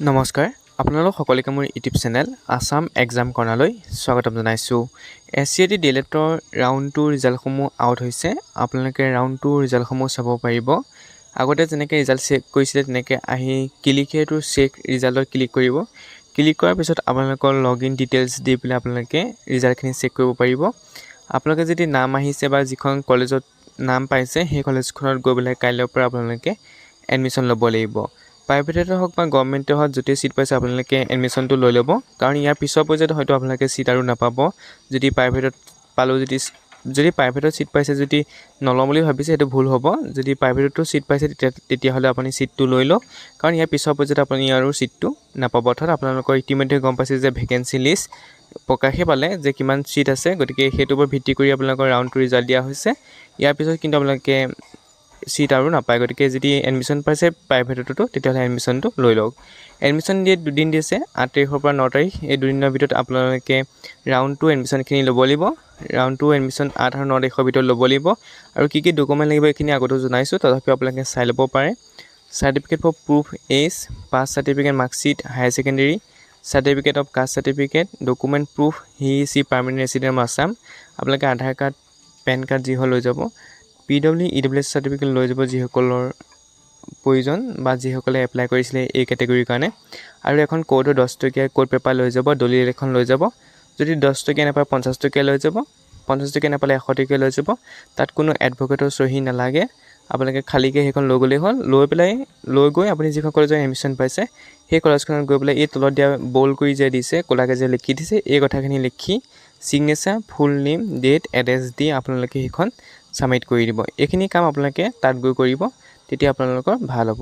নমস্কাৰ আপোনালোক সকলোকে মোৰ ইউটিউব চেনেল আসাম এক্সাম কৰ্ণাৰলৈ স্বাগতম জনাইছোঁ। SCAT ডিএলএডৰ ৰাউণ্ড 2 ৰিজাল্টসমূহ আউট হৈছে। আপোনালোকে ৰাউণ্ড 2 ৰিজাল্টসমূহ চাব পাৰিব। আগতে যেনেকৈ ৰিজাল্ট চেক কৰিছিলে তেনেকৈ আহি ক্লিক হিয়াৰ টু চেক ৰিজাল্টত ক্লিক কৰিব। ক্লিক কৰাৰ পিছত আপোনালোকৰ লগইন ডিটেইলছ দি পেলাই আপোনালোকে ৰিজাল্টখিনি চেক কৰিব পাৰিব। আপোনালোকে যদি নাম আহিছে বা যিখন কলেজত নাম পাইছে সেই কলেজখনত গৈ পেলাই কাইলৈৰ পৰা আপোনালোকে এডমিশ্যন ল'ব লাগিব। প্ৰাইভেটতে হওক বা গভৰ্ণমেণ্টে হওক য'তেই চিট পাইছে আপোনালোকে এডমিশ্যনটো লৈ ল'ব, কাৰণ ইয়াৰ পিছৰ পৰ্যায়ত হয়তো আপোনালোকে চিট আৰু নাপাব। যদি প্ৰাইভেটত পালোঁ যদি প্ৰাইভেটত চিট পাইছে যদি নলওঁ বুলি ভাবিছে সেইটো ভুল হ'ব। যদি প্ৰাইভেটতো চিট পাইছে তেতিয়াহ'লে আপুনি চিটটো লৈ লওক, কাৰণ ইয়াৰ পিছৰ পৰ্যায়ত আপুনি আৰু চিটটো নাপাব। অৰ্থাৎ আপোনালোকৰ ইতিমধ্যে গম পাইছে যে ভেকেঞ্চি লিষ্ট প্ৰকাশে পালে যে কিমান চিট আছে, গতিকে সেইটোৰ ওপৰত ভিত্তি কৰি আপোনালোকৰ ৰাউণ্ড 2 ৰিজাল্ট দিয়া হৈছে। ইয়াৰ পিছত কিন্তু আপোনালোকে চিট আৰু নাপায়, গতিকে যদি এডমিশ্যন পাইছে প্ৰাইভেটতো তেতিয়াহ'লে এডমিশ্যনটো লৈ লওক। এডমিশ্যন ডেট দুদিন দিছে, 8 তাৰিখৰ পৰা 9 তাৰিখ। এই দুদিনৰ ভিতৰত আপোনালোকে ৰাউণ্ড 2 এডমিশ্যনখিনি ল'ব লাগিব। ৰাউণ্ড 2 এডমিশ্যন 8 আৰু 9 তাৰিখৰ ভিতৰত ল'ব লাগিব। আৰু কি ডকুমেণ্ট লাগিব এইখিনি আগতেও জনাইছোঁ, তথাপিও আপোনালোকে চাই ল'ব পাৰে। Certificate for proof age, pass certificate, marksheet, higher secondary, certificate of caste certificate, document proof হি পাৰ্মানেণ্ট ৰেচিডেণ্ট অফ আছাম। আপোনালোকে আধাৰ কাৰ্ড, পেন কাৰ্ড যি হয় লৈ যাব। PWE/EWS চাৰ্টিফিকেট লৈ যাব যিসকলৰ প্ৰয়োজন বা যিসকলে এপ্লাই কৰিছিলে এই কেটেগৰীৰ কাৰণে। আৰু এখন কোডৰ 10 টকীয়া কোড পেপাৰ লৈ যাব, দলিল এখন লৈ যাব। যদি 10 টকীয়া নাপায় 50 টকীয়া লৈ যাব, 50 টকীয়া নাপালে 100 টকীয়া লৈ যাব। তাত কোনো এডভকেটৰ চহী নালাগে, আপোনালোকে খালীকৈ সেইখন লৈ গ'লেই হ'ল। লৈ গৈ আপুনি যিখন কলেজত এডমিশ্যন পাইছে সেই কলেজখনত গৈ পেলাই এই তলত দিয়া বল্ড কৰি যে দিছে, ক'লাকৈ যে লিখি দিছে, এই কথাখিনি লিখি signature, full name, date, address দি আপোনালোকে সেইখন ছাবমিট কৰি দিব। এইখিনি কাম আপোনালোকে তাত গৈ কৰিব, তেতিয়া আপোনালোকৰ ভাল হ'ব।